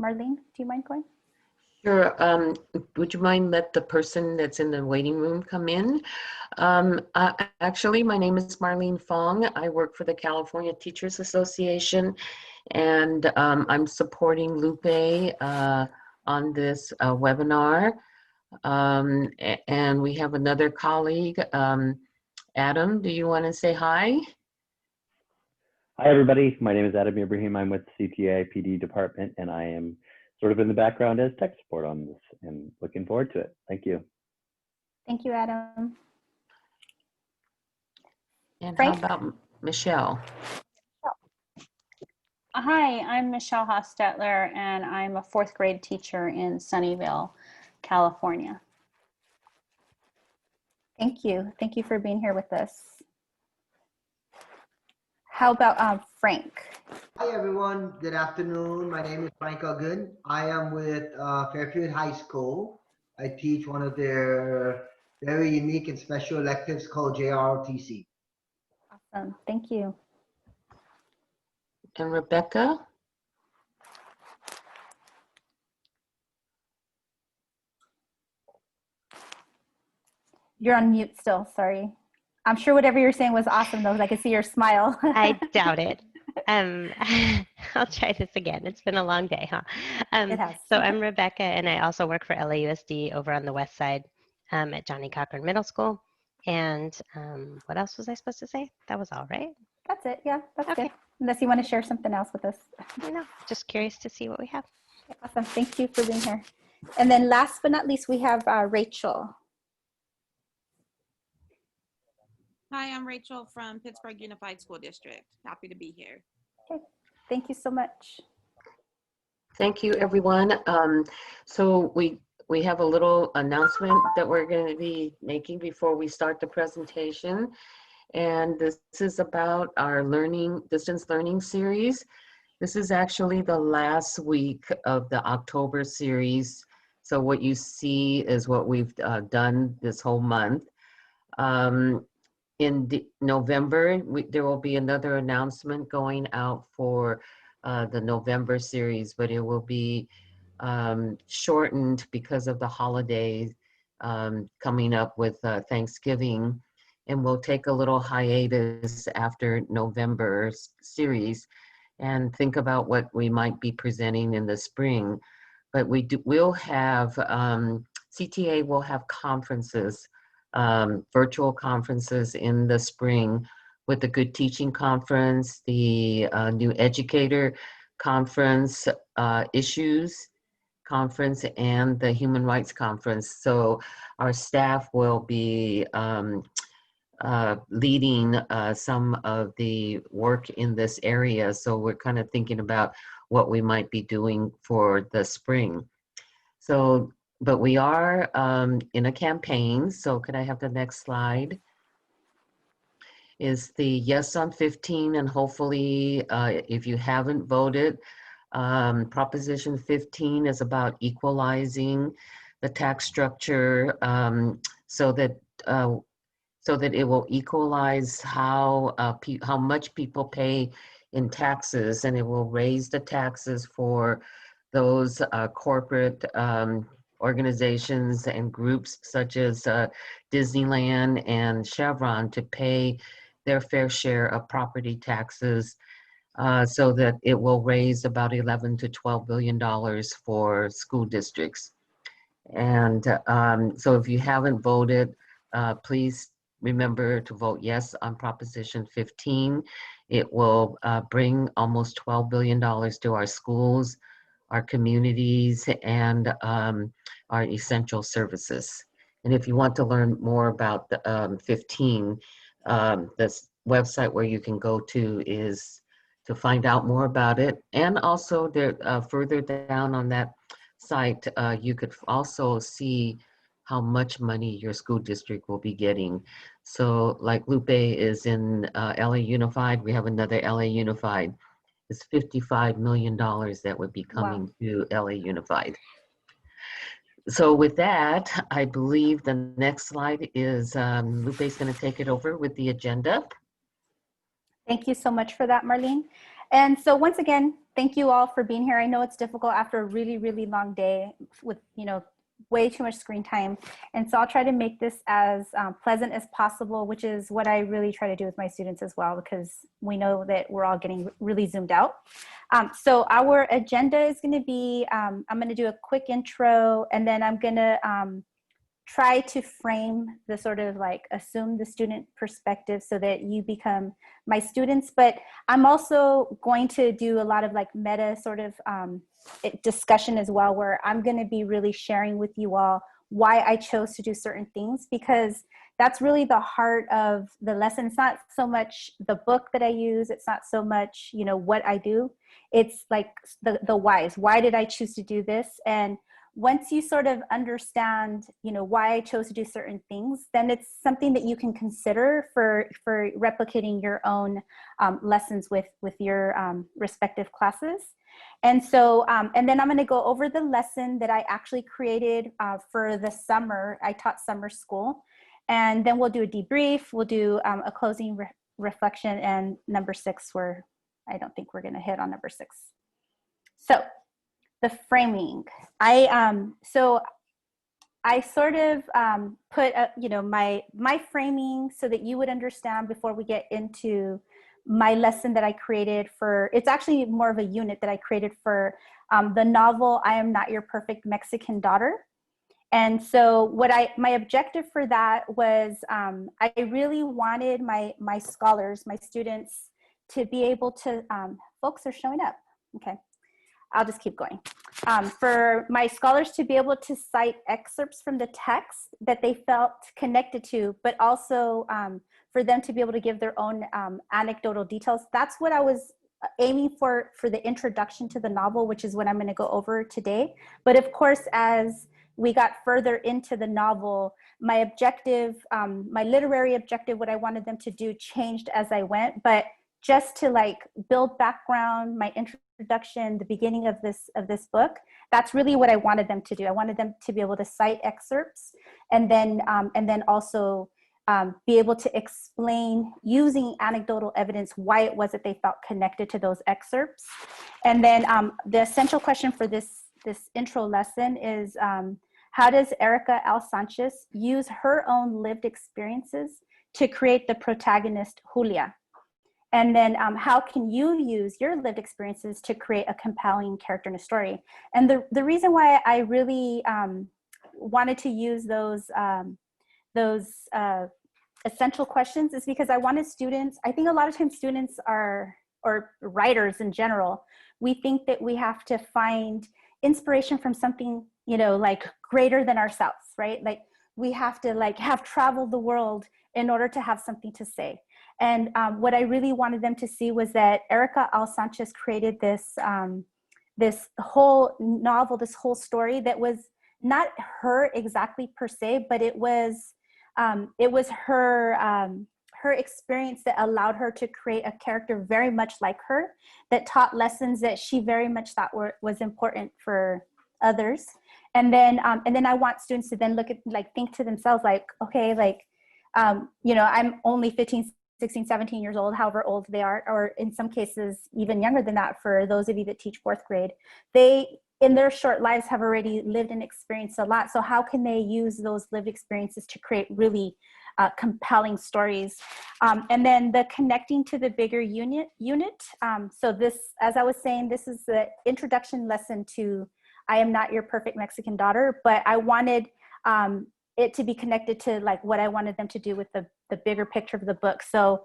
Marlene, do you mind going? Sure. Would you mind let the person that's in the waiting room come in? Actually, my name is Marlene Fong. I work for the California Teachers Association, and I'm supporting Lupe on this webinar. And we have another colleague, Adam. Do you want to say hi? Hi, everybody. My name is Adam Ibrahim. I'm with the CTA PD department, and I am sort of in the background as tech support on this and looking forward to it. Thank you. Thank you, Adam. And Frank? how about Michelle? Hi, I'm Michelle Hostetler, and I'm a 4th grade teacher in Sunnyvale, California. Thank you. Thank you for being here with us. How about Frank? Hi everyone, good afternoon. My name is Frank Ogun. I am with Fairfield High School. I teach one of their very unique and special electives called JROTC. Awesome, thank you. And Rebecca? You're on mute still, sorry. I'm sure whatever you're saying was awesome though, because I can see your smile. I doubt it. I'll try this again. It's been a long day, huh? It has. So I'm Rebecca, and I also work for LAUSD over on the west side at Johnny Cochran Middle School. And what else was I supposed to say? That was all, right? That's it, yeah, that's Okay. good. Unless you want to share something else with us. No, just curious to see what we have. Awesome, thank you for being here. And then last but not least, we have Rachel. Hi, I'm Rachel from Pittsburgh Unified School District. Happy to be here. Okay, thank you so much. Thank you, everyone. So we have a little announcement that we're going to be making before we start the presentation. And this is about our distance learning series. This is actually the last week of the October series. So what you see is what we've done this whole month. In November, there will be another announcement going out for the November series, but it will be shortened because of the holidays coming up with Thanksgiving. And we'll take a little hiatus after November's series and think about what we might be presenting in the spring. But we'll have, CTA will have conferences, virtual conferences in the spring with the Good Teaching Conference, the New Educator Conference, Issues Conference, and the Human Rights Conference. So our staff will be leading some of the work in this area. So we're kind of thinking about what we might be doing for the spring. So, but we are in a campaign. So could I have the next slide? Is the Yes on 15, and hopefully if you haven't voted, Proposition 15 is about equalizing the tax structure so that it will equalize how much people pay in taxes, and it will raise the taxes for those corporate organizations and groups such as Disneyland and Chevron to pay their fair share of property taxes so that it will raise about $11 to $12 billion for school districts. And so if you haven't voted, please remember to vote yes on Proposition 15. It will bring almost $12 billion to our schools, our communities, and our essential services. And if you want to learn more about the 15, this website where you can go to is to find out more about it. And also there, further down on that site, you could also see how much money your school district will be getting. So like Lupe is in LA Unified, we have another LA Unified. It's $55 million that would be coming to LA Unified. So with that, I believe the next slide is Lupe's going to take it over with the agenda. Thank you so much for that, Marlene. And so once again, thank you all for being here. I know it's difficult after a really, really long day with, way too much screen time. And so I'll try to make this as pleasant as possible, which is what I really try to do with my students as well, because we know that we're all getting really zoomed out. So our agenda is going to be, I'm going to do a quick intro, and then I'm going to try to frame the sort of like assume the student perspective so that you become my students. But I'm also going to do a lot of like meta sort of discussion as well, where I'm going to be really sharing with you all why I chose to do certain things, because that's really the heart of the lesson. It's not so much the book that I use. It's not so much, what I do. It's like the whys. Why did I choose to do this? And once you sort of understand, why I chose to do certain things, then it's something that you can consider for replicating your own lessons with your respective classes. And so, and then I'm going to go over the lesson that I actually created for the summer. I taught summer school, and then we'll do a debrief. We'll do a closing reflection, and number 6, where I don't think we're going to hit on number 6. So the framing, so I sort of put my framing so that you would understand before we get into my lesson that I created for, it's actually more of a unit that I created for the novel I Am Not Your Perfect Mexican Daughter. And so my objective for that was I really wanted my scholars, my students, to be able to, folks are showing up, okay. I'll just keep going. For my scholars to be able to cite excerpts from the text that they felt connected to, but also for them to be able to give their own anecdotal details. That's what I was aiming for the introduction to the novel, which is what I'm going to go over today. But of course, as we got further into the novel, my objective, my literary objective, what I wanted them to do changed as I went. But just to like build background, my introduction, the beginning of this book, that's really what I wanted them to do. I wanted them to be able to cite excerpts, and then also be able to explain using anecdotal evidence why it was that they felt connected to those excerpts. And then the essential question for this intro lesson is, how does Erika L. Sanchez use her own lived experiences to create the protagonist Julia? And then how can you use your lived experiences to create a compelling character in a story? And the reason why I really wanted to use those essential questions is because I wanted students, I think a lot of times students or writers in general, we think that we have to find inspiration from something, like greater than ourselves, right? Like we have to like have traveled the world in order to have something to say. And what I really wanted them to see was that Erika L. Sanchez created this, this whole novel, this whole story that was not her exactly per se, but it was her experience that allowed her to create a character very much like her, that taught lessons that she very much thought was important for others. And then I want students to then look at, like, think to themselves, like, okay, like, I'm only 15, 16, 17 years old, however old they are, or in some cases even younger than that for those of you that teach 4th grade. They, in their short lives, have already lived and experienced a lot. So how can they use those lived experiences to create really compelling stories? And then the connecting to the bigger unit. So this, as I was saying, this is the introduction lesson to I Am Not Your Perfect Mexican Daughter, but I wanted it to be connected to like what I wanted them to do with the bigger picture of the book. So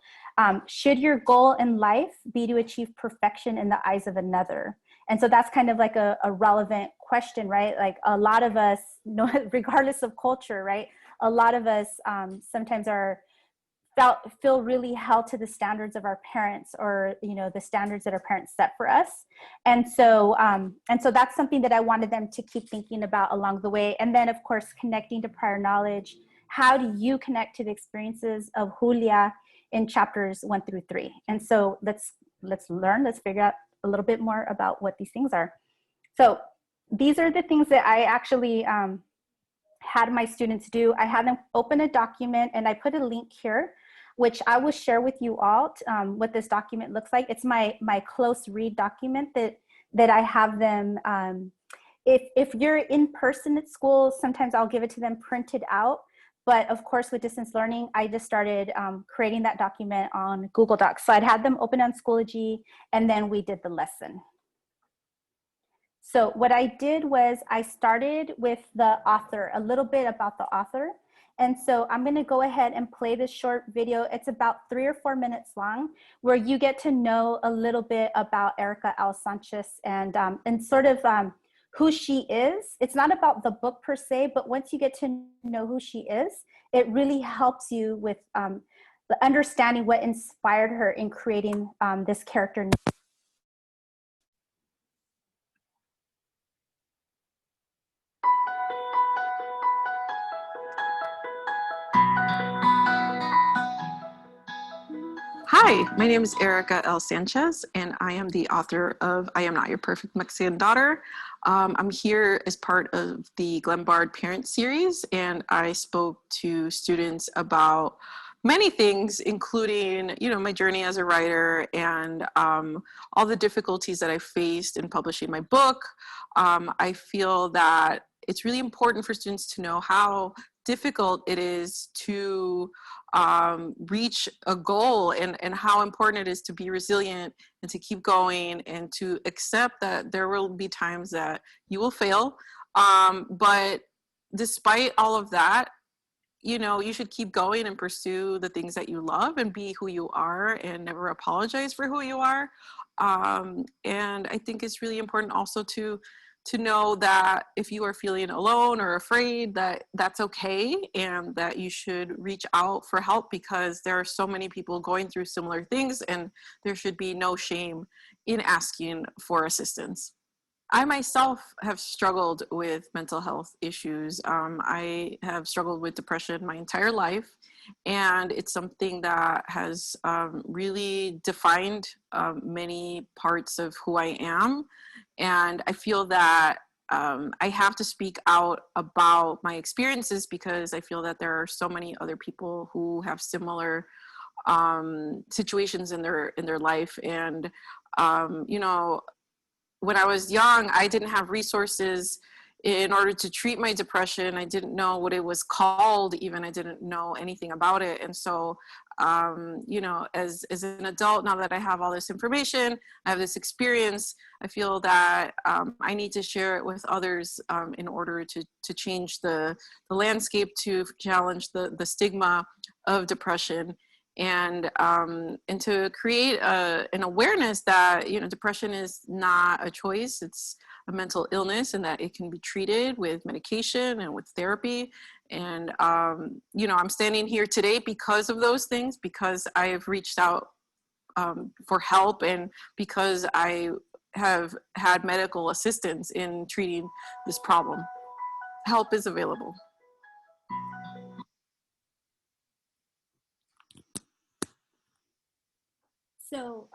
should your goal in life be to achieve perfection in the eyes of another? And so that's kind of like a relevant question, right? Like a lot of us, regardless of culture, right? A lot of us sometimes feel really held to the standards of our parents, or the standards that our parents set for us. And so that's something that I wanted them to keep thinking about along the way. And then of course, connecting to prior knowledge. How do you connect to the experiences of Julia in chapters 1 through 3? And so let's figure out a little bit more about what these things are. So these are the things that I actually had my students do. I had them open a document, and I put a link here which I will share with you all what this document looks like. It's my close read document that I have them. If you're in person at school, sometimes I'll give it to them printed out. But of course, with distance learning, I just started creating that document on Google Docs. So I'd had them open on Schoology, and then we did the lesson. So what I did was I started with the author, a little bit about the author. And so I'm going to go ahead and play this short video. It's about 3 or 4 minutes long, where you get to know a little bit about Erika Sanchez and sort of who she is. It's not about the book per se, but once you get to know who she is, it really helps you with the understanding what inspired her in creating this character. Hi, my name is Erika Sanchez, and I am the author of I Am Not Your Perfect Mexican Daughter. I'm here as part of the Glenbard Parent Series, and I spoke to students about many things, including, my journey as a writer and all the difficulties that I faced in publishing my book. I feel that it's really important for students to know how difficult it is to reach a goal and how important it is to be resilient and to keep going and to accept that there will be times that you will fail. But despite all of that, you should keep going and pursue the things that you love and be who you are and never apologize for who you are. And I think it's really important also to know that if you are feeling alone or afraid, that that's okay, and that you should reach out for help, because there are so many people going through similar things, and there should be no shame in asking for assistance. I myself have struggled with mental health issues. I have struggled with depression my entire life, and it's something that has really defined many parts of who I am. And I feel that I have to speak out about my experiences, because I feel that there are so many other people who have similar situations in their life. And when I was young, I didn't have resources in order to treat my depression. I didn't know what it was called, even. I didn't know anything about it. And so, as an adult, now that I have all this information, I have this experience, I feel that I need to share it with others in order to change the landscape, to challenge the stigma of depression. And to create an awareness that depression is not a choice, it's a mental illness, and that it can be treated with medication and with therapy. And I'm standing here today because of those things, because I have reached out for help, and because I have had medical assistance in treating this problem. Help is available. So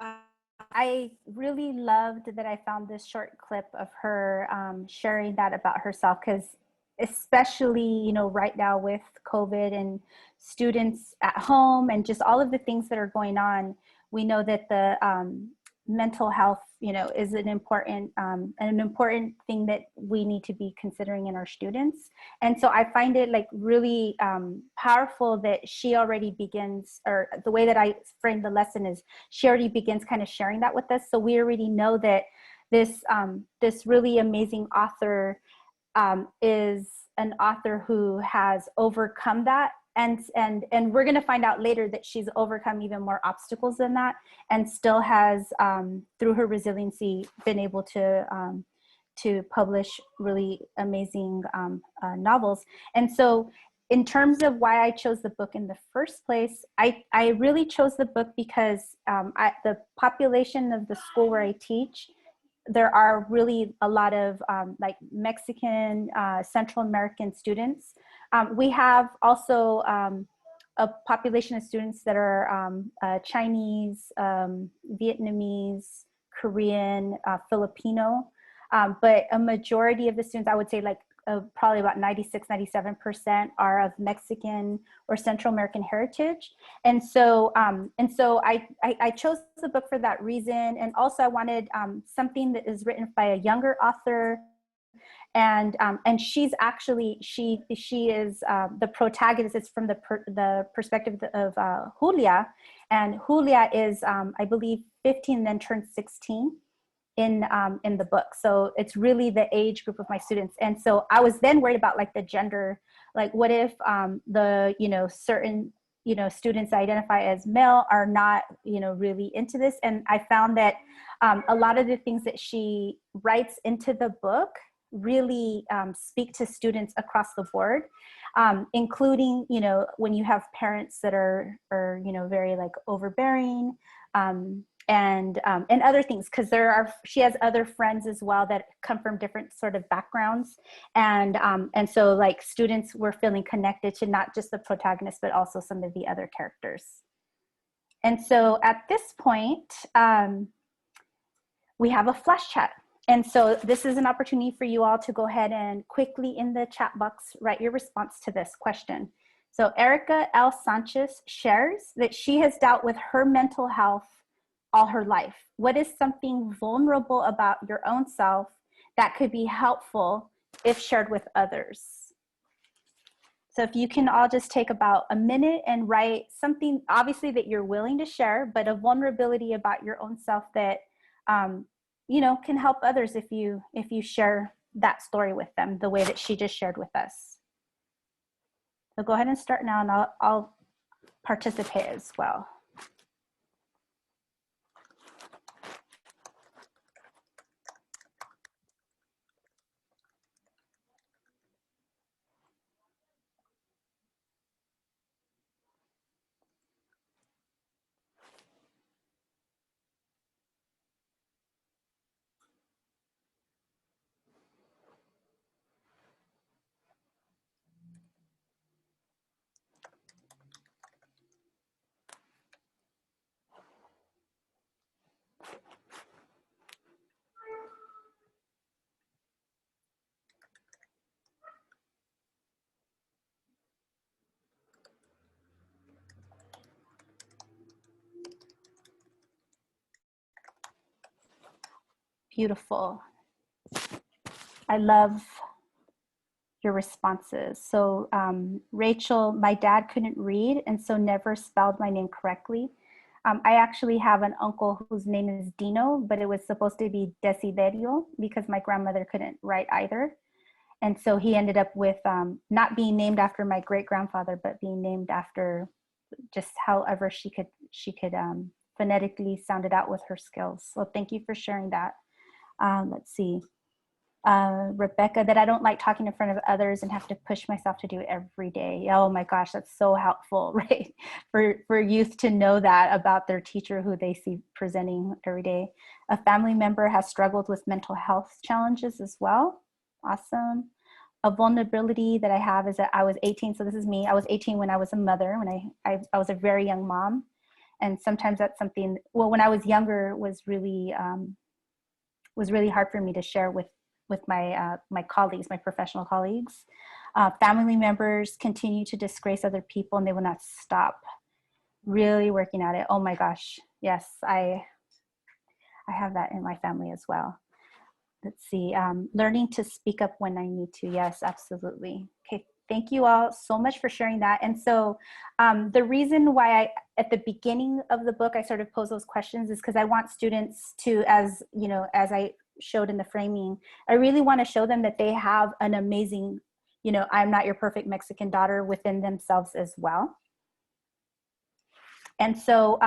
I really loved that I found this short clip of her sharing that about herself, because especially, right now with COVID and students at home and just all of the things that are going on, we know that the mental health, is an important thing that we need to be considering in our students. And so I find it really powerful that she already begins, or the way that I frame the lesson is she already begins kind of sharing that with us. So we already know that this really amazing author is an author who has overcome that. And we're going to find out later that she's overcome even more obstacles than that, and still has, through her resiliency, been able to publish really amazing novels. And so in terms of why I chose the book in the first place, I really chose the book because the population of the school where I teach, there are really a lot of Mexican, Central American students. We have also a population of students that are Chinese, Vietnamese, Korean, Filipino, but a majority of the students, I would say probably about 96, 97% are of Mexican or Central American heritage. And so I chose the book for that reason. And also I wanted something that is written by a younger author. And she's actually, she is the protagonist. It's from the perspective of Julia. And Julia is, I believe, 15 and then turned 16 in the book. So it's really the age group of my students. And so I was then worried about like the gender, like what if the, certain, students identify as male are not, really into this. And I found that a lot of the things that she writes into the book really speak to students across the board, including, when you have parents that are very like overbearing, and other things, because she has other friends as well that come from different sort of backgrounds, and so like students were feeling connected to not just the protagonist but also some of the other characters. And so at this point, we have a flash chat. And so this is an opportunity for you all to go ahead and quickly in the chat box write your response to this question. So Erika L. Sanchez shares that she has dealt with her mental health all her life. What is something vulnerable about your own self that could be helpful if shared with others? So if you can all just take about a minute and write something, obviously that you're willing to share, but a vulnerability about your own self that can help others if you share that story with them the way that she just shared with us. So go ahead and start now, and I'll participate as well. Beautiful. I love your responses. So Rachel, my dad couldn't read and so never spelled my name correctly. I actually have an uncle whose name is Dino, but it was supposed to be Desiderio because my grandmother couldn't write either. And so he ended up with not being named after my great grandfather, but being named after just however she could phonetically sound it out with her skills. So thank you for sharing that. Let's see. Rebecca, that I don't like talking in front of others and have to push myself to do it every day. Oh my gosh, that's so helpful, right? For youth to know that about their teacher who they see presenting every day. A family member has struggled with mental health challenges as well. Awesome. A vulnerability that I have is that I was 18, so this is me. I was 18 when I was a mother, when I was a very young mom. And sometimes that's something, well, when I was younger was really hard for me to share with my my colleagues, my professional colleagues. Family members continue to disgrace other people and they will not stop. Really working at it. Oh my gosh. Yes, I have that in my family as well. Let's see. Learning to speak up when I need to. Yes, absolutely. Okay. Thank you all so much for sharing that. And so the reason why at the beginning of the book, I sort of pose those questions is because I want students to, as I showed in the framing, I really want to show them that they have an amazing, I'm not your perfect Mexican daughter within themselves as well. And so,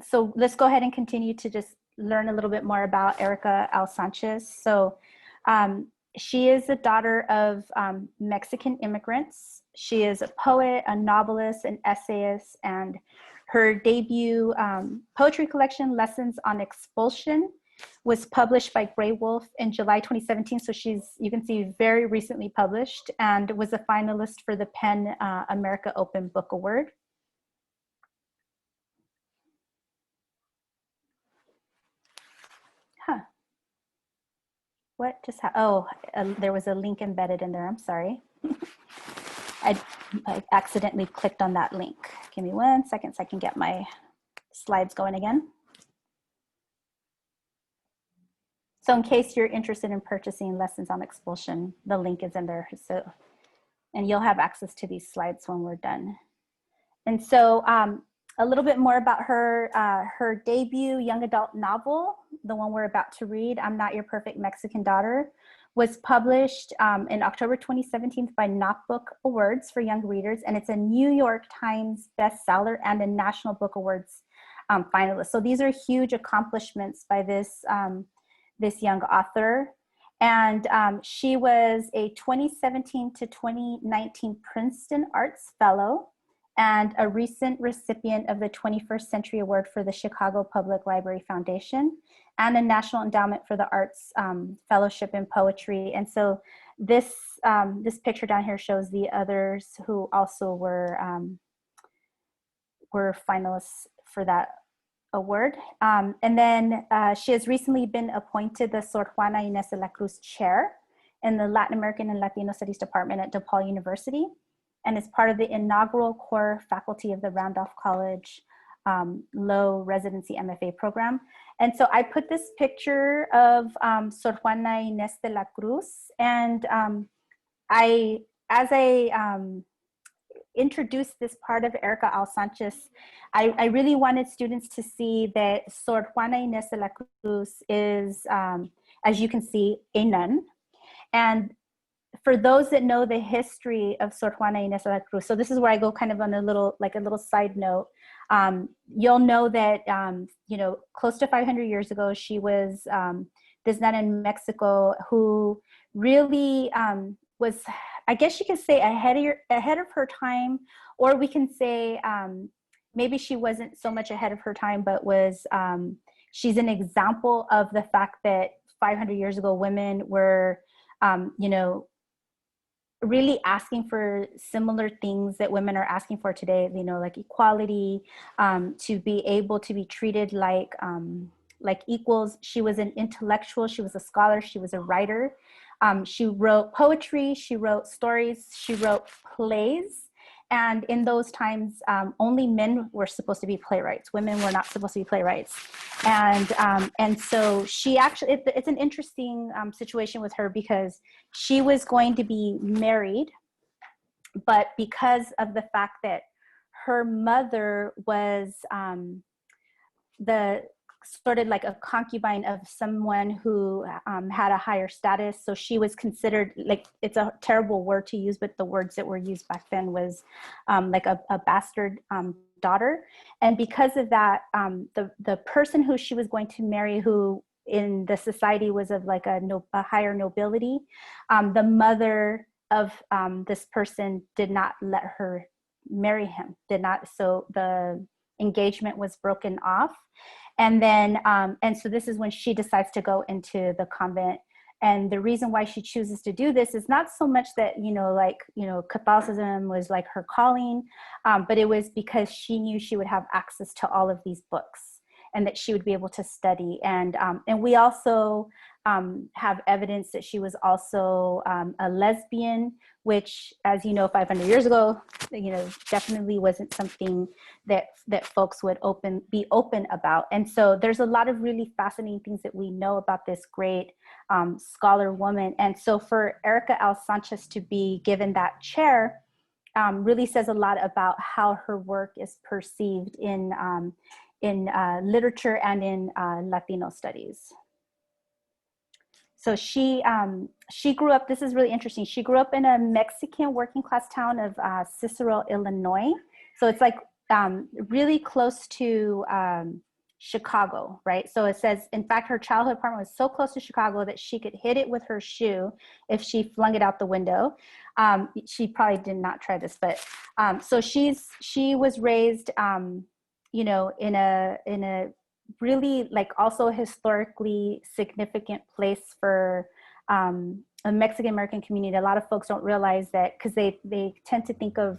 so let's go ahead and continue to just learn a little bit more about Erika L. Sanchez. So she is the daughter of Mexican immigrants. She is a poet, a novelist, an essayist, and her debut poetry collection, Lessons on Expulsion, was published by Grey Wolf in July 2017. So you can see, very recently published, and was a finalist for the PEN America Open Book Award. what just happened? Oh, there was a link embedded in there. I'm sorry. I accidentally clicked on that link. Give me 1 second so I can get my slides going again. So in case you're interested in purchasing Lessons on Expulsion, the link is in there. So, and you'll have access to these slides when we're done. And so a little bit more about her, her debut young adult novel, the one we're about to read, I'm Not Your Perfect Mexican Daughter, was published in October 2017 by Knock Book Awards for young readers. And it's a New York Times bestseller and a National Book Awards finalist. So these are huge accomplishments by this, this young author. And she was a 2017 to 2019 Princeton Arts Fellow and a recent recipient of the 21st Century Award for the Chicago Public Library Foundation and a National Endowment for the Arts Fellowship in Poetry. And so this, this picture down here shows the others who also were finalists for that award. And then she has recently been appointed the Sor Juana Inés de la Cruz Chair in the Latin American and Latino Studies Department at DePaul University, and is part of the inaugural core faculty of the Randolph College Low Residency MFA program. And so I put this picture of Sor Juana Inés de la Cruz, and as I introduced this part of Erika Al Sanchez, I really wanted students to see that Sor Juana Inés de la Cruz is, as you can see, a nun. And for those that know the history of Sor Juana Inés de la Cruz, so this is where I go kind of on a little, like a little side note. You'll know that, you know, close to 500 years ago, she was this nun in Mexico who really was, I guess you could say, ahead of her time, or we can say maybe she wasn't so much ahead of her time, but was, she's an example of the fact that 500 years ago, women were, you know, really asking for similar things that women are asking for today, you know, like equality, to be able to be treated like equals. She was an intellectual, she was a scholar, she was a writer. She wrote poetry, she wrote stories, she wrote plays. And in those times, only men were supposed to be playwrights. Women were not supposed to be playwrights. And so she actually, it's an interesting situation with her, because she was going to be married, but because of the fact that her mother was the sort of like a concubine of someone who had a higher status. So she was considered, like, it's a terrible word to use, but the words that were used back then was like a bastard daughter. And because of that, the person who she was going to marry, who in the society was of like a higher nobility, the mother of this person did not let her marry him, so the engagement was broken off. And then, and so this is when she decides to go into the convent. And the reason why she chooses to do this is not so much that, you know, like, you know, Catholicism was like her calling, but it was because she knew she would have access to all of these books and that she would be able to study. And we also have evidence that she was also a lesbian, which, as you know, 500 years ago, you know, definitely wasn't something that folks would be open about. And so there's a lot of really fascinating things that we know about this great scholar woman. And so for Erika Al Sanchez to be given that chair really says a lot about how her work is perceived in literature and in Latino studies. So she grew up, this is really interesting, she grew up in a Mexican working class town of Cicero, Illinois. So it's like really close to Chicago, right? So it says, in fact, her childhood apartment was so close to Chicago that she could hit it with her shoe if she flung it out the window. She probably did not try this, but so she was raised, you know, in a really like also historically significant place for a Mexican American community. A lot of folks don't realize that, because they tend to think of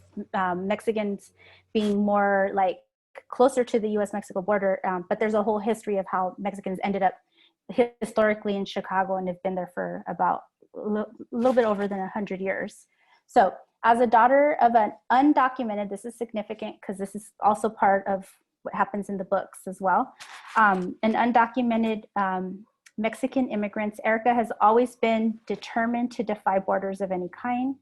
Mexicans being more like closer to the US-Mexico border, but there's a whole history of how Mexicans ended up historically in Chicago and have been there for about a little bit over than 100 years. So as a daughter of an undocumented, this is significant because this is also part of what happens in the books as well, an undocumented Mexican immigrants, Erika has always been determined to defy borders of any kind.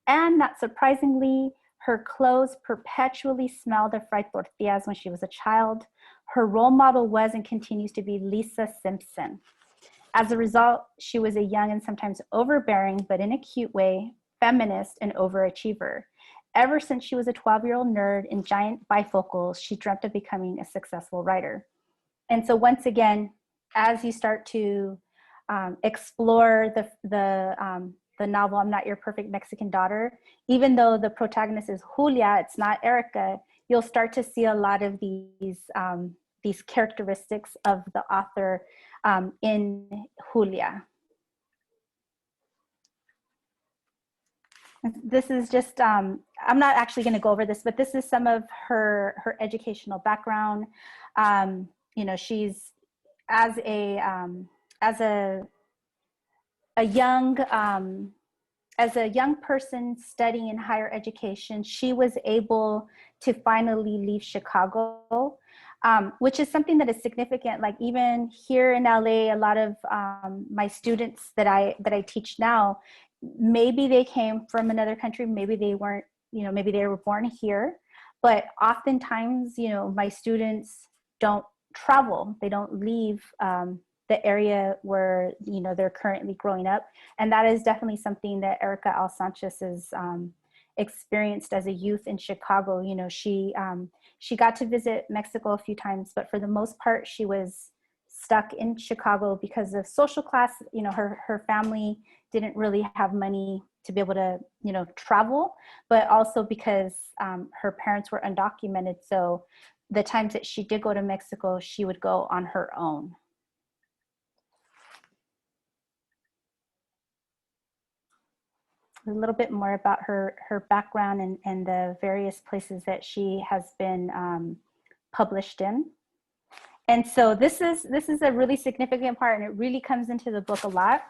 And not surprisingly, her clothes perpetually smelled of fried tortillas when she was a child. Her role model was and continues to be Lisa Simpson. As a result, she was a young and sometimes overbearing, but in a cute way, feminist and overachiever. Ever since she was a 12-year-old nerd in giant bifocals, she dreamt of becoming a successful writer. And so once again, as you start to explore the novel, I'm Not Your Perfect Mexican Daughter, even though the protagonist is Julia, it's not Erika, you'll start to see a lot of these characteristics of the author in Julia. This is just, I'm not actually going to go over this, but this is some of her educational background. You know, she's as a young person studying in higher education, she was able to finally leave Chicago, which is something that is significant. Like even here in LA, a lot of my students that I teach now, maybe they came from another country, maybe they weren't, you know, maybe they were born here, but oftentimes, you know, my students don't travel, they don't leave the area where, you know, they're currently growing up. And that is definitely something that Erika L. Sanchez has experienced as a youth in Chicago. You know, she got to visit Mexico a few times, but for the most part, she was stuck in Chicago because of social class. You know, her family didn't really have money to be able to, you know, travel, but also because her parents were undocumented. So the times that she did go to Mexico, she would go on her own. A little bit more about her background and the various places that she has been published in. And so this is a really significant part, and it really comes into the book a lot.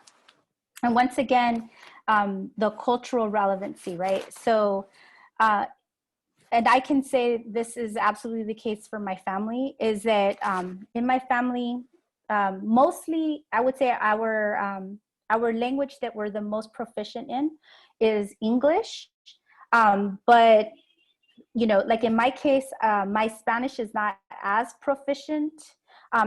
And once again, the cultural relevancy, right? So, and I can say this is absolutely the case for my family, is that in my family, mostly I would say our language that we're the most proficient in is English. But, you know, like in my case, my Spanish is not as proficient.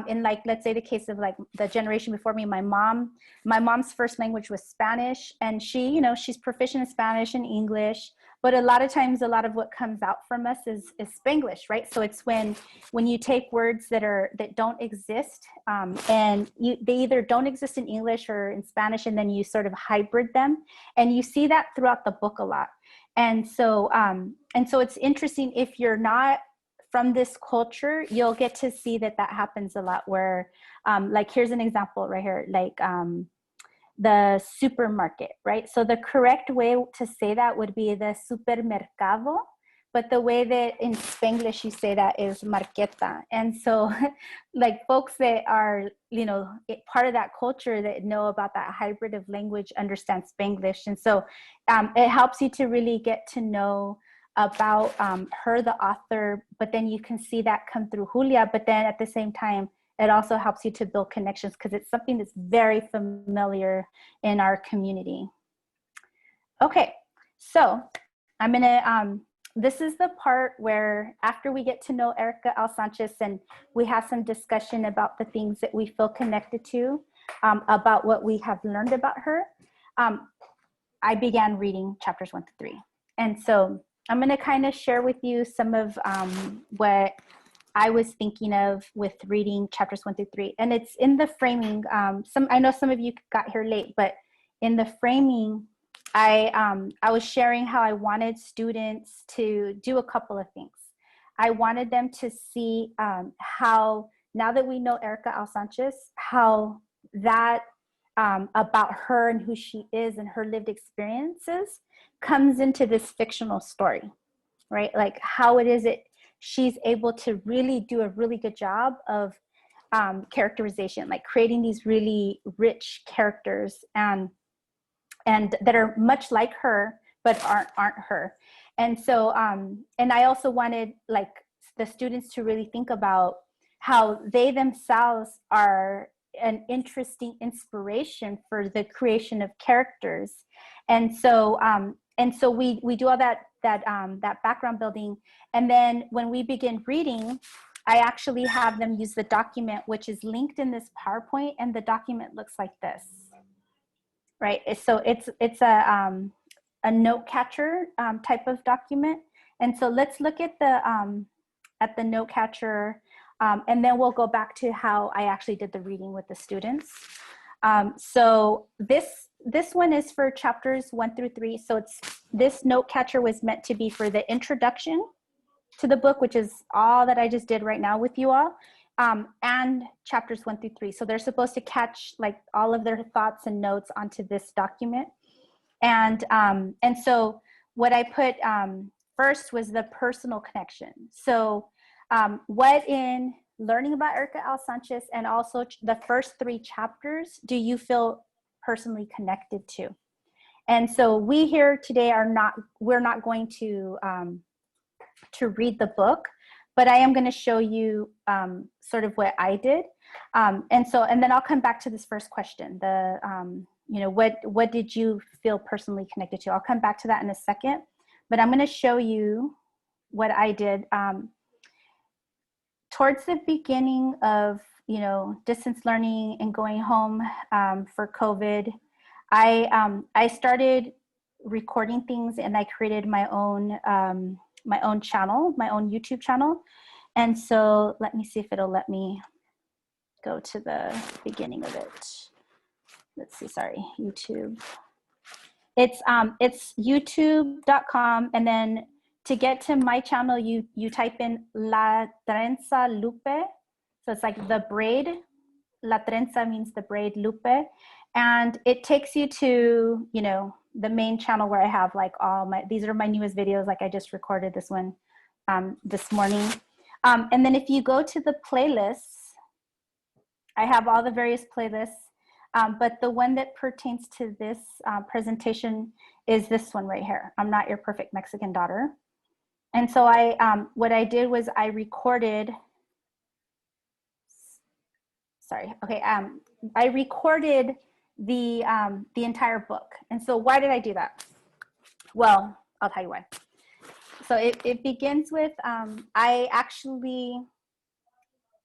In like, let's say the case of like the generation before me, my mom's first language was Spanish, and she, you know, she's proficient in Spanish and English, but a lot of times, a lot of what comes out from us is Spanglish, right? So it's when you take words that don't exist, and they either don't exist in English or in Spanish, and then you sort of hybrid them, and you see that throughout the book a lot. And so it's interesting, if you're not from this culture, you'll get to see that happens a lot, where like here's an example right here, like the supermarket, right? So the correct way to say that would be the supermercado, but the way that in Spanglish you say that is marqueta. And so like folks that are, you know, part of that culture that know about that hybrid of language understand Spanglish. And so it helps you to really get to know about her, the author, but then you can see that come through Julia, but then at the same time, it also helps you to build connections because it's something that's very familiar in our community. Okay, so I'm gonna, this is the part where after we get to know Erika L. Sanchez and we have some discussion about the things that we feel connected to, about what we have learned about her, I began reading chapters 1 to 3. And so I'm gonna kind of share with you some of what I was thinking of with reading chapters 1 through 3. And it's in the framing. I know some of you got here late, but in the framing, I was sharing how I wanted students to do a couple of things. I wanted them to see how, now that we know Erika L. Sanchez, how that about her and who she is and her lived experiences comes into this fictional story, right? Like how it is that she's able to really do a really good job of characterization, like creating these really rich characters and that are much like her, but aren't her. And so, and I also wanted like the students to really think about how they themselves are an interesting inspiration for the creation of characters. And so we do all that background building. And then when we begin reading, I actually have them use the document, which is linked in this PowerPoint, and the document looks like this, right? So it's a note catcher type of document. And so let's look at the note catcher, and then we'll go back to how I actually did the reading with the students. So this one is for chapters 1 through 3. So this note catcher was meant to be for the introduction to the book, which is all that I just did right now with you all, and chapters 1 through 3. So they're supposed to catch like all of their thoughts and notes onto this document. And so what I put first was the personal connection. So what in learning about Erika L. Sanchez and also the first 3 chapters do you feel personally connected to? And so we here today we're not going to read the book, but I am going to show you sort of what I did. And then I'll come back to this first question, what did you feel personally connected to? I'll come back to that in a second, but I'm going to show you what I did. Towards the beginning of, distance learning and going home for COVID, I started recording things, and I created my own channel, my own YouTube channel. And so let me see if it'll let me go to the beginning of it. Let's see, sorry, YouTube. It's youtube.com, and then to get to my channel, you type in La Trenza Lupe. So it's like the braid. La Trenza means the braid, Lupe. And it takes you to, the main channel where I have like these are my newest videos. Like I just recorded this one this morning. And then if you go to the playlists, I have all the various playlists, but the one that pertains to this presentation is this one right here. I'm Not Your Perfect Mexican Daughter. And so what I did was I recorded, I recorded the entire book. And so why did I do that? Well, I'll tell you why. So it begins with, I actually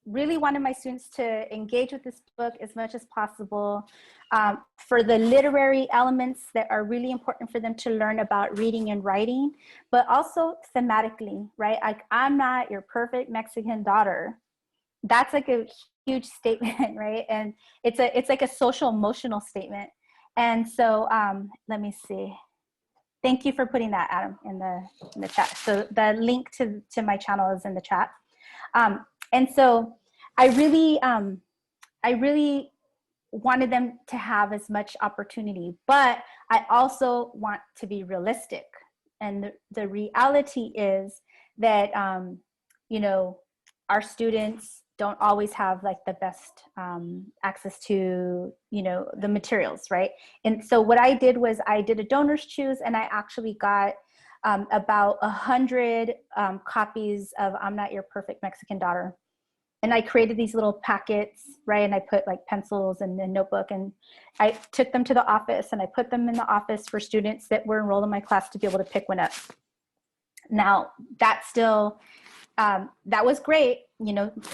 really wanted my students to engage with this book as much as possible for the literary elements that are really important for them to learn about reading and writing, but also thematically, right? Like, I'm not your perfect Mexican daughter. That's like a huge statement, right? And it's like a social emotional statement. And so let me see. Thank you for putting that, Adam, in the chat. So the link to my channel is in the chat. And so I really wanted them to have as much opportunity, but I also want to be realistic. And the reality is that, our students don't always have like the best access to, the materials, right? And so what I did was I did a donors choose, and I actually got about 100 copies of I'm Not Your Perfect Mexican Daughter. And I created these little packets, right? And I put like pencils and a notebook, and I took them to the office, and I put them in the office for students that were enrolled in my class to be able to pick one up. Now, that still, that was great.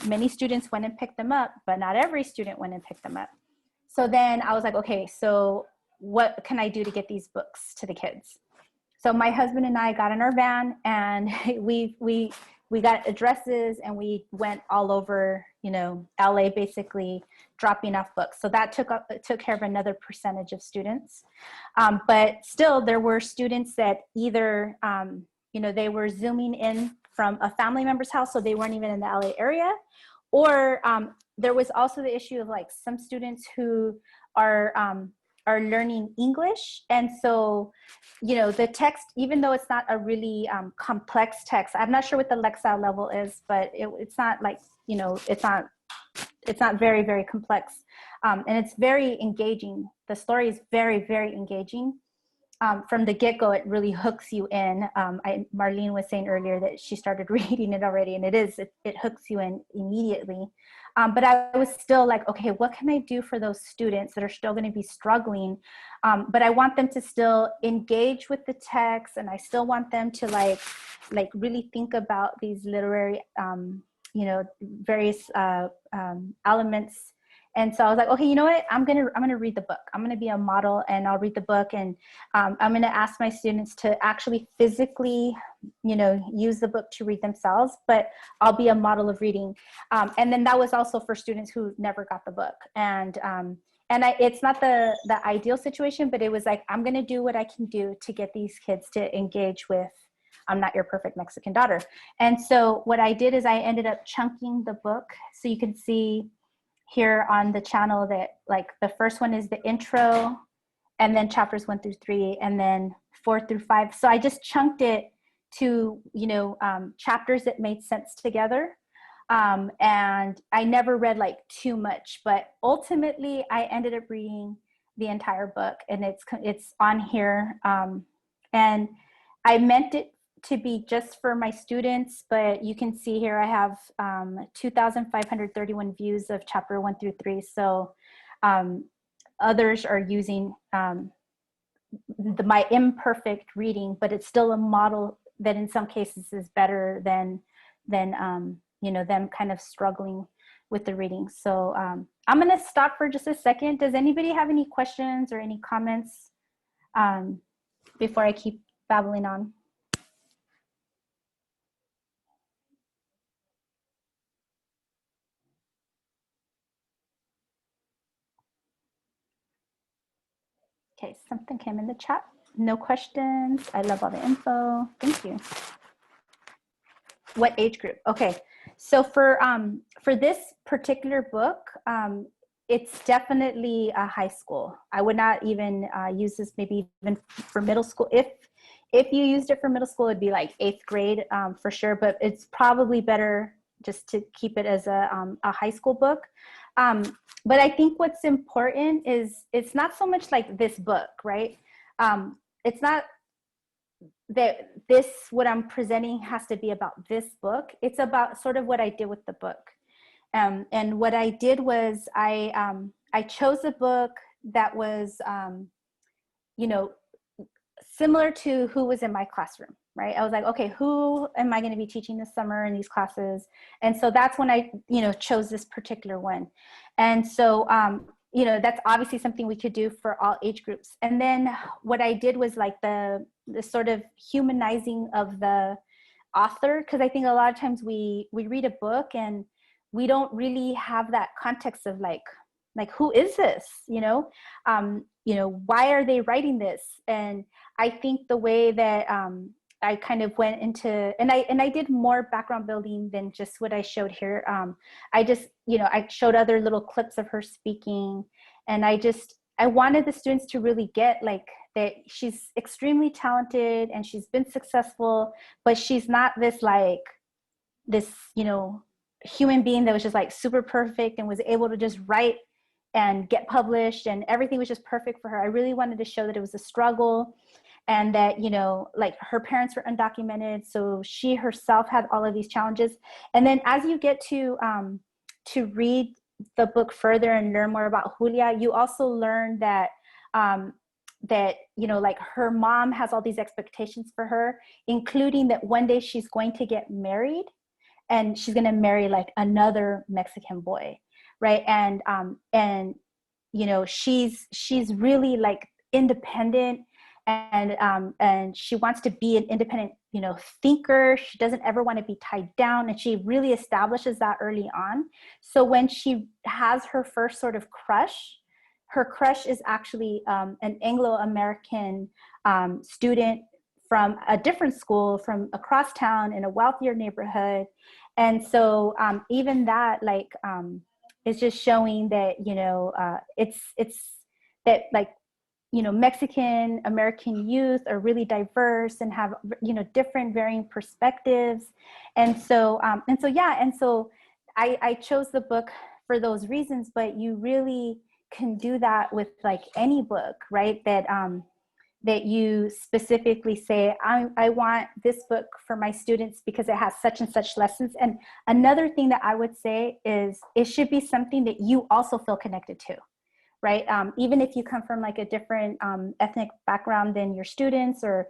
Many students went and picked them up, but not every student went and picked them up. So then I was like, okay, so what can I do to get these books to the kids? So my husband and I got in our van, and we got addresses, and we went all over, LA, basically dropping off books. So that took care of another percentage of students. But still, there were students that either, they were Zooming in from a family member's house, so they weren't even in the LA area, or there was also the issue of like some students who are learning English. And so, the text, even though it's not a really complex text, I'm not sure what the Lexile level is, but it's not like, it's not it's not very, very complex. And it's very engaging. The story is very, very engaging. From the get-go, it really hooks you in. Marlene was saying earlier that she started reading it already, and it hooks you in immediately. But I was still like, okay, what can I do for those students that are still going to be struggling? But I want them to still engage with the text, and I still want them to like really think about these literary, various elements. And so I was like, okay, you know what? I'm gonna read the book. I'm gonna be a model, and I'll read the book, and I'm gonna ask my students to actually physically, use the book to read themselves. But I'll be a model of reading. And then that was also for students who never got the book. And it's not the ideal situation, but it was like, I'm gonna do what I can do to get these kids to engage with I'm Not Your Perfect Mexican Daughter. And so what I did is I ended up chunking the book, so you can see here on the channel that like the first one is the intro, and then chapters 1 through 3, and then 4 through 5. So I just chunked it to, chapters that made sense together. And I never read like too much, but ultimately I ended up reading the entire book, and it's on here. And I meant it to be just for my students, but you can see here I have 2,531 views of chapter 1 through 3. So others are using my imperfect reading, but it's still a model that in some cases is better than them kind of struggling with the reading. So I'm gonna stop for just a second. Does anybody have any questions or any comments before I keep babbling on? Okay, something came in the chat. No questions. I love all the info. Thank you. What age group? Okay, so for this particular book, it's definitely a high school. I would not even use this maybe even for middle school. If you used it for middle school, it'd be like 8th grade for sure. But it's probably better just to keep it as a high school book. But I think what's important is it's not so much like this book, right? It's not that what I'm presenting has to be about this book. It's about sort of what I did with the book. And what I did was I chose a book that was, similar to who was in my classroom, right? I was like, okay, who am I going to be teaching this summer in these classes? And so that's when I, chose this particular one. And so, that's obviously something we could do for all age groups. And then what I did was like the sort of humanizing of the author, because I think a lot of times we read a book and we don't really have that context of like who is this? Why are they writing this? And I think the way that I kind of went into, and I did more background building than just what I showed here. I just, I showed other little clips of her speaking, and I wanted the students to really get like that she's extremely talented and she's been successful, but she's not this human being that was just like super perfect and was able to just write and get published and everything was just perfect for her. I really wanted to show that it was a struggle, and that, like her parents were undocumented. So she herself had all of these challenges. And then as you get to read the book further and learn more about Julia, you also learn that, like her mom has all these expectations for her, including that one day she's going to get married and she's going to marry like another Mexican boy. Right. And she's really like independent, and she wants to be an independent, thinker. She doesn't ever want to be tied down. And she really establishes that early on. So when she has her first sort of crush, her crush is actually an Anglo-American student from a different school from across town in a wealthier neighborhood. And so even that is just showing that, it's that like, Mexican American youth are really diverse and have, different varying perspectives. And so I chose the book for those reasons, but you really can do that with like any book, right? That you specifically say, I want this book for my students because it has such and such lessons. And another thing that I would say is it should be something that you also feel connected to, right? Even if you come from like a different ethnic background than your students, or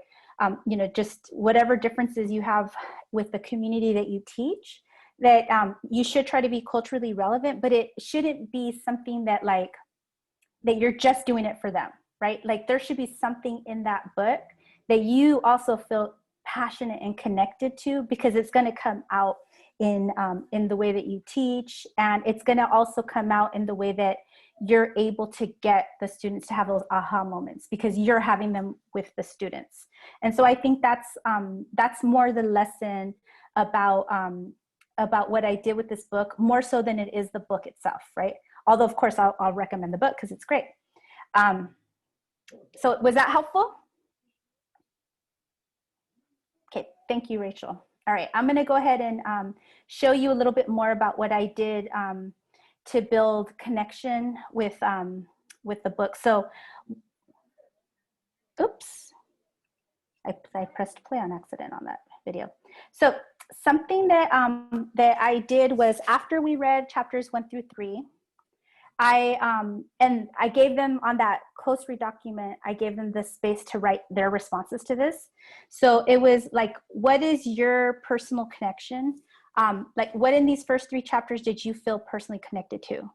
you know, just whatever differences you have with the community that you teach, that you should try to be culturally relevant, but it shouldn't be something that like, that you're just doing it for them, right? Like there should be something in that book that you also feel passionate and connected to, because it's going to come out in the way that you teach, and it's going to also come out in the way that you're able to get the students to have those aha moments because you're having them with the students. And so I think that's more the lesson about what I did with this book, more so than it is the book itself, right? Although of course I'll recommend the book because it's great. So was that helpful? Okay, thank you, Rachel. All right, I'm gonna go ahead and show you a little bit more about what I did to build connection with the book. So, oops, I pressed play on accident on that video. So something that that I did was, after we read chapters 1 through 3, and I gave them, on that close read document, I gave them the space to write their responses to this. So it was like, what is your personal connection? Like what in these first 3 chapters did you feel personally connected to?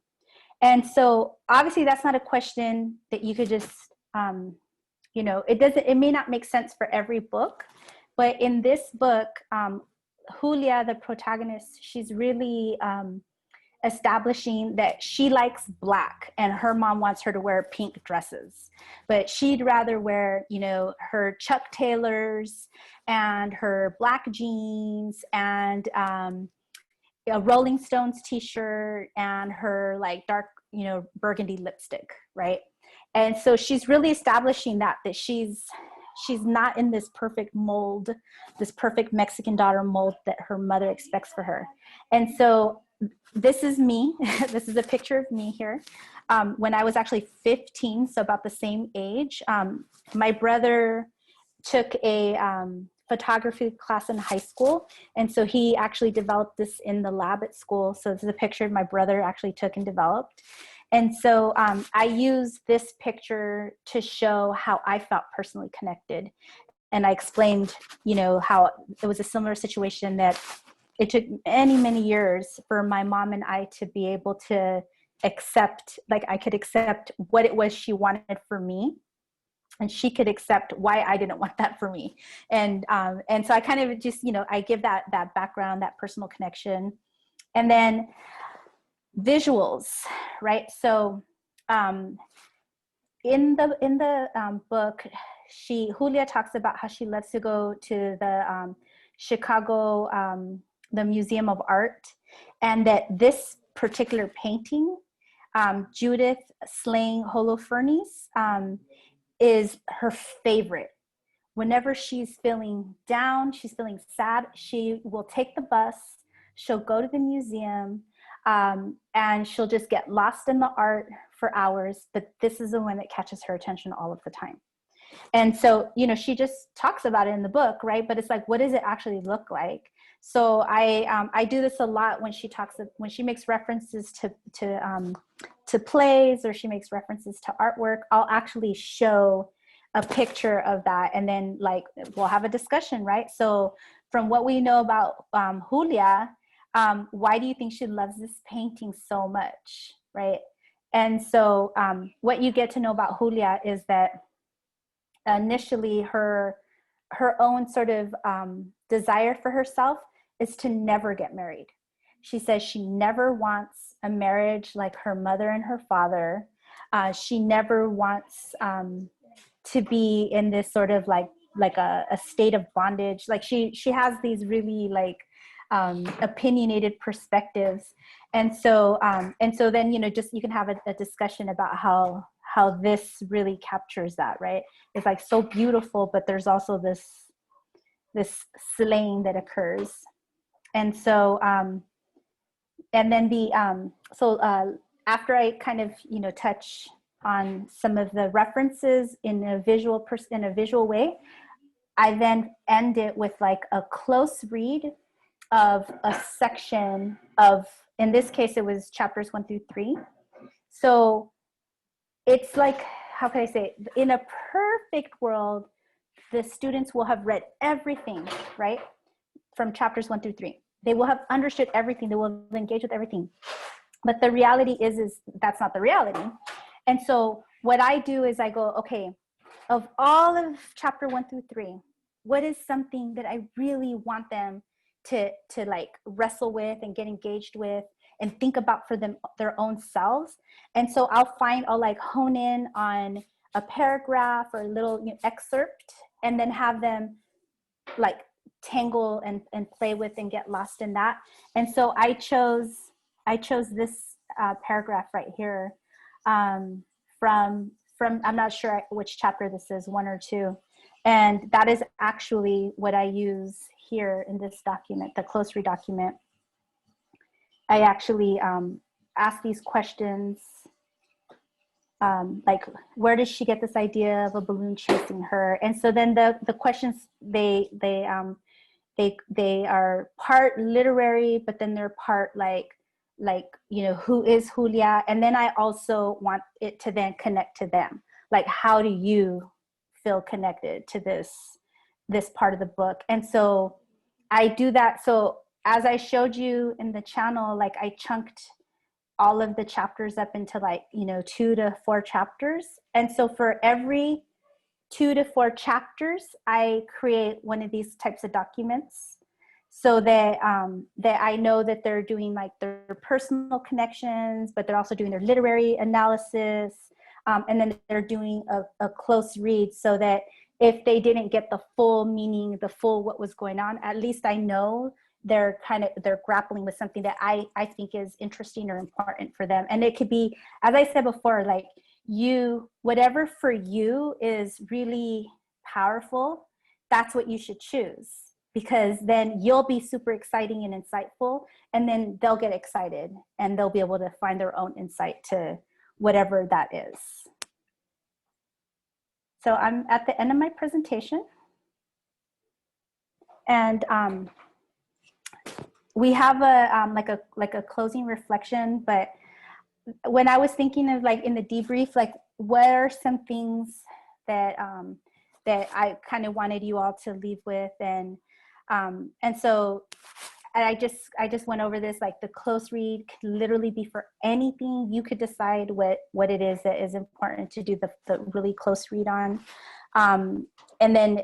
And so obviously that's not a question that you could just, you know, it may not make sense for every book, but in this book, Julia, the protagonist, she's really, establishing that she likes black and her mom wants her to wear pink dresses, but she'd rather wear, you know, her Chuck Taylors and her black jeans and a Rolling Stones t-shirt and her like dark, you know, burgundy lipstick, right? And so she's really establishing that she's not in this perfect mold, this perfect Mexican daughter mold that her mother expects for her. And so this is me. This is a picture of me here when I was actually 15, so about the same age. My brother took a photography class in high school, and so he actually developed this in the lab at school. So this is a picture my brother actually took and developed. And so I use this picture to show how I felt personally connected. And I explained, you know, how it was a similar situation, that it took many, many years for my mom and I to be able to accept, like I could accept what it was she wanted for me, and she could accept why I didn't want that for me. And so I kind of just, you know, I give that background, that personal connection. And then visuals, right? So in the book, Julia talks about how she loves to go to the Chicago, the Museum of Art, and that this particular painting, Judith slaying Holofernes, is her favorite. Whenever she's feeling down, she's feeling sad, she will take the bus, she'll go to the museum, and she'll just get lost in the art for hours, but this is the one that catches her attention all of the time. And so, you know, she just talks about it in the book, right? But it's like, what does it actually look like? So I do this a lot when she makes references to plays, or she makes references to artwork. I'll actually show a picture of that, and then like we'll have a discussion, right? So from what we know about Julia, why do you think she loves this painting so much, right? And so what you get to know about Julia is that initially her own sort of desire for herself is to never get married. She says she never wants a marriage like her mother and her father. She never wants to be in this sort of like a state of bondage. Like she has these really like opinionated perspectives. And so then, you know, just you can have a discussion about how this really captures that, right? It's like so beautiful, but there's also this slaying that occurs. And so and then after I kind of, touch on some of the references in a visual way, I then end it with like a close read of a section of, in this case, it was chapters 1 through 3. So it's like, how can I say it? In a perfect world, the students will have read everything, right? From chapters 1 through 3. They will have understood everything. They will engage with everything. But the reality is that's not the reality. And so what I do is I go, okay, of all of chapter 1 through 3, what is something that I really want them to like wrestle with and get engaged with and think about for their own selves? And so I'll like hone in on a paragraph or a little excerpt, and then have them like tangle and play with and get lost in that. And so I chose this paragraph right here from I'm not sure which chapter this is, 1 or 2. And that is actually what I use here in this document, the close read document. I actually ask these questions, like, where does she get this idea of a balloon chasing her? And so then the questions, they are part literary, but then they're part like, who is Julia? And then I also want it to then connect to them. Like, how do you feel connected to this part of the book? And so I do that. So as I showed you in the channel, like I chunked all of the chapters up into like, 2 to 4 chapters. And so for every 2 to 4 chapters, I create one of these types of documents, so that that I know that they're doing like their personal connections, but they're also doing their literary analysis, and then they're doing a close read, so that if they didn't get the full meaning, the full what was going on, at least I know they're grappling with something that I think is interesting or important for them. And it could be, as I said before, like whatever for you is really powerful, that's what you should choose, because then you'll be super exciting and insightful, and then they'll get excited and they'll be able to find their own insight to whatever that is. So I'm at the end of my presentation, and we have like a closing reflection. But when I was thinking of like in the debrief, like what are some things that that I kind of wanted you all to leave with, and so I just went over this, like the close read could literally be for anything. You could decide what it is that is important to do the really close read on. And then,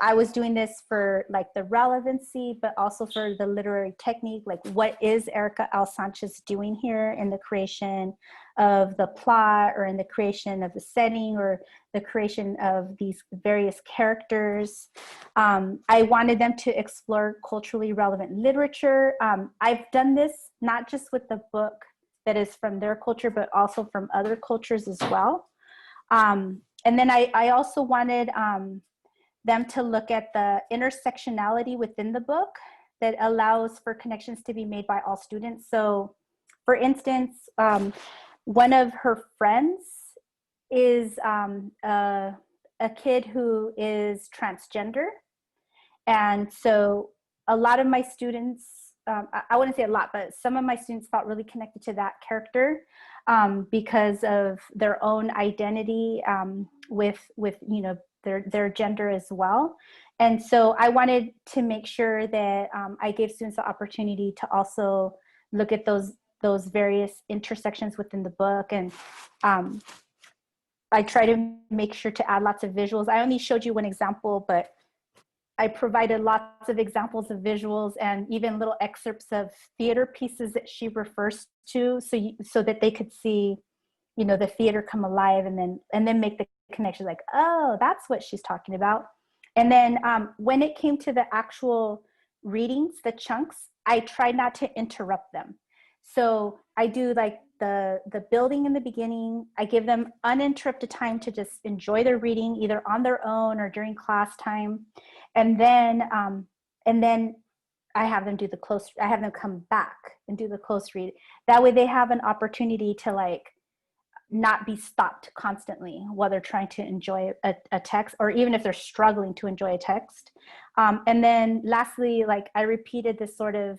I was doing this for like the relevancy, but also for the literary technique, like what is Erika L. Sanchez doing here in the creation of the plot, or in the creation of the setting, or the creation of these various characters. I wanted them to explore culturally relevant literature. I've done this not just with the book that is from their culture, but also from other cultures as well. And then I also wanted them to look at the intersectionality within the book that allows for connections to be made by all students. So for instance, one of her friends is a kid who is transgender. And so a lot of my students, I wouldn't say a lot, but some of my students felt really connected to that character because of their own identity with their gender as well. And so I wanted to make sure that I gave students the opportunity to also look at those various intersections within the book. And I try to make sure to add lots of visuals. I only showed you one example, but I provided lots of examples of visuals and even little excerpts of theater pieces that she refers to, so that they could see, the theater come alive, and then make the connection, like, oh, that's what she's talking about. And then when it came to the actual readings, the chunks, I tried not to interrupt them. So I do like the building in the beginning. I give them uninterrupted time to just enjoy their reading, either on their own or during class time. And then I have them do the close, I have them come back and do the close read. That way they have an opportunity to like not be stopped constantly while they're trying to enjoy a text, or even if they're struggling to enjoy a text. And then lastly, like I repeated this sort of,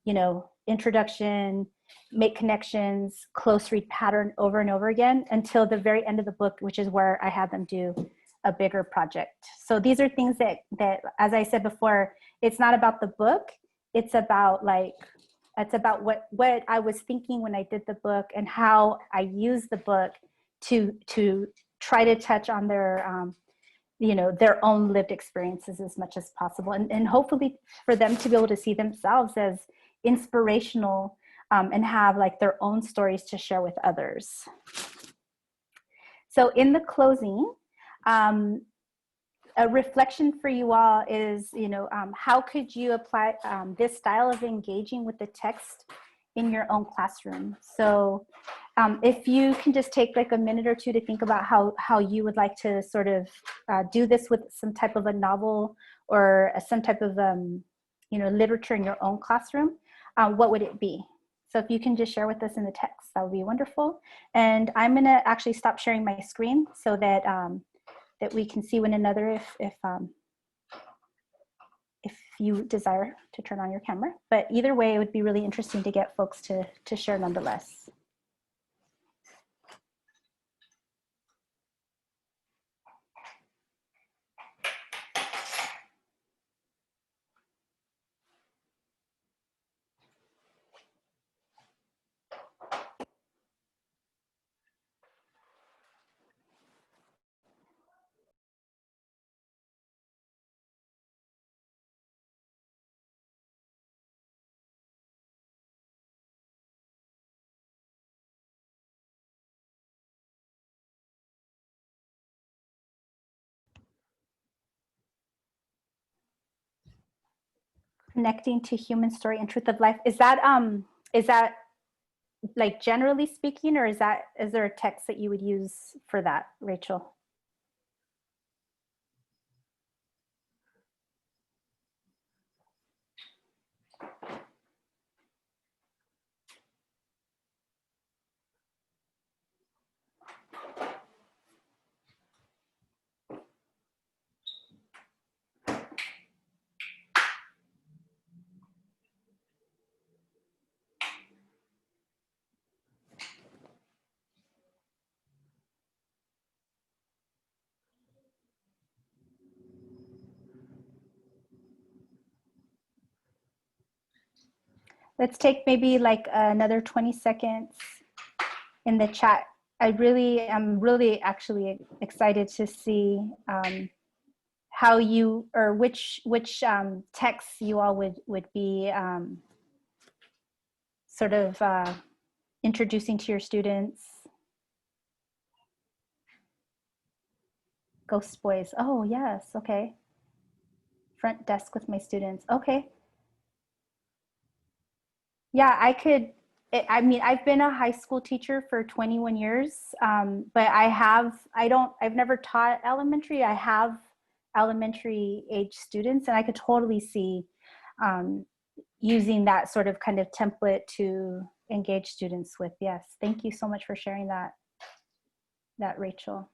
you know, introduction, make connections, close read pattern over and over again until the very end of the book, which is where I had them do a bigger project. So these are things that, as I said before, it's not about the book. It's about like, it's about what I was thinking when I did the book and how I use the book to try to touch on their, you know, their own lived experiences as much as possible. And hopefully for them to be able to see themselves as inspirational and have like their own stories to share with others. So in the closing, a reflection for you all is, you know, how could you apply this style of engaging with the text in your own classroom? So if you can just take like a minute or two to think about how you would like to sort of do this with some type of a novel or some type of, you know, literature in your own classroom, what would it be? So if you can just share with us in the text, that would be wonderful. And I'm gonna actually stop sharing my screen so that that we can see one another if you desire to turn on your camera. But either way, it would be really interesting to get folks to share nonetheless. Connecting to human story and truth of life. Is that like generally speaking, or is there a text that you would use for that, Rachel? Let's take maybe like another 20 seconds in the chat. I'm really actually excited to see how you, or which texts you all would be sort of introducing to your students. Ghost Boys. Oh yes, okay. Front desk with my students. Okay. Yeah, I mean, I've been a high school teacher for 21 years, but I've never taught elementary. I have elementary age students, and I could totally see using that sort of kind of template to engage students with. Yes, thank you so much for sharing that, Rachel.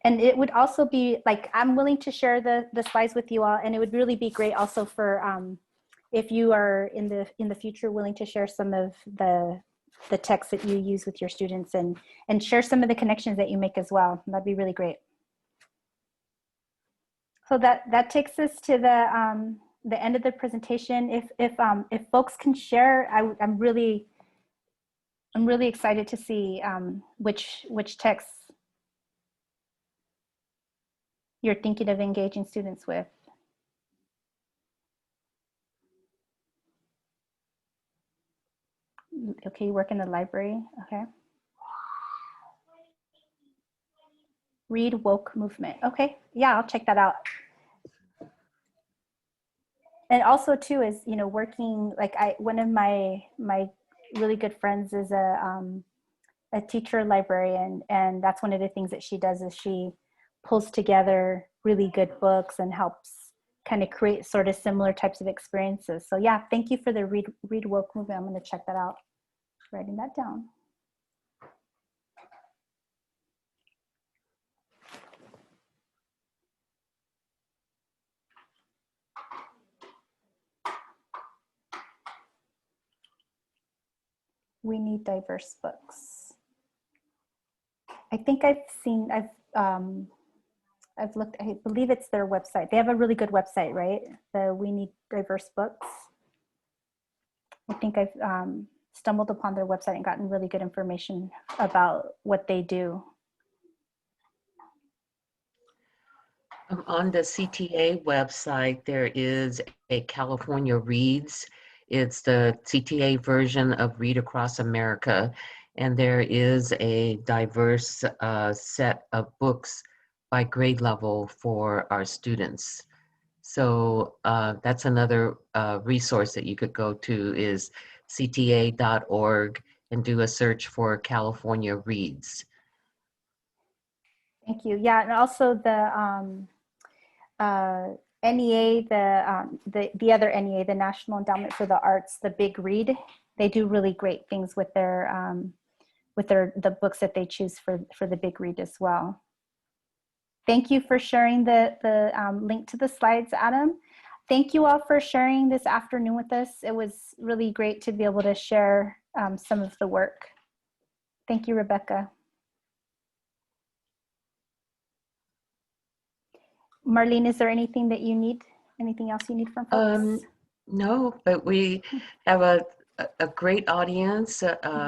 And it would also be like, I'm willing to share the slides with you all, and it would really be great also for if you are in the future willing to share some of the text that you use with your students and share some of the connections that you make as well. That'd be really great. So that takes us to the end of the presentation. If folks can share, I'm really excited to see which texts you're thinking of engaging students with. Okay, you work in the library, okay. Read Woke Movement, okay, yeah, I'll check that out. And also too is, you know, working, like one of my really good friends is a teacher librarian, and that's one of the things that she does is she pulls together really good books and helps kind of create sort of similar types of experiences. So yeah, thank you for the Read Woke movement. I'm going to check that out. Writing that down. We need diverse books. I think I've looked, I believe it's their website. They have a really good website, right? The We Need Diverse Books. I think I've stumbled upon their website and gotten really good information about what they do. On the CTA website, there is a California Reads. It's the CTA version of Read Across America, and there is a diverse set of books by grade level for our students. So that's another resource that you could go to is cta.org and do a search for California Reads. Thank you. Yeah, and also the NEA, the other NEA, the National Endowment for the Arts, the Big Read. They do really great things with the books that they choose for the Big Read as well. Thank you for sharing the link to the slides, Adam. Thank you all for sharing this afternoon with us. It was really great to be able to share some of the work. Thank you, Rebecca. Marlene, is there anything that you need? Anything else you need from folks? No, but we have a great audience,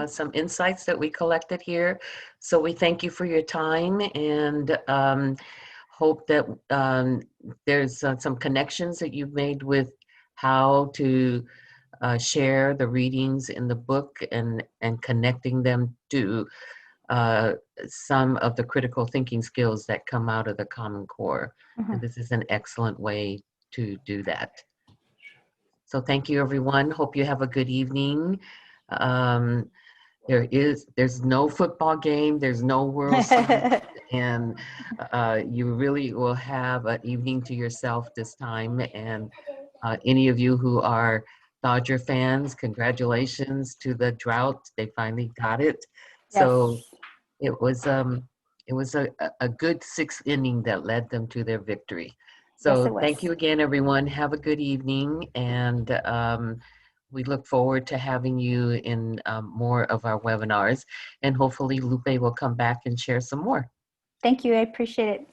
some insights that we collected here. So we thank you for your time and hope that there's some connections that you've made with how to share the readings in the book and connecting them to some of the critical thinking skills that come out of the Common Core. And this is an excellent way to do that. So thank you, everyone. Hope you have a good evening. There's no football game, there's no World Series, and you really will have an evening to yourself this time. And any of you who are Dodger fans, congratulations to the drought. They finally got it. Yes. So it was a good sixth inning that led them to their victory. So Yes, thank you again, everyone. Have a good evening, and we look forward to having you in more of our webinars, and hopefully Lupe will come back and share some more. Thank you, I appreciate it.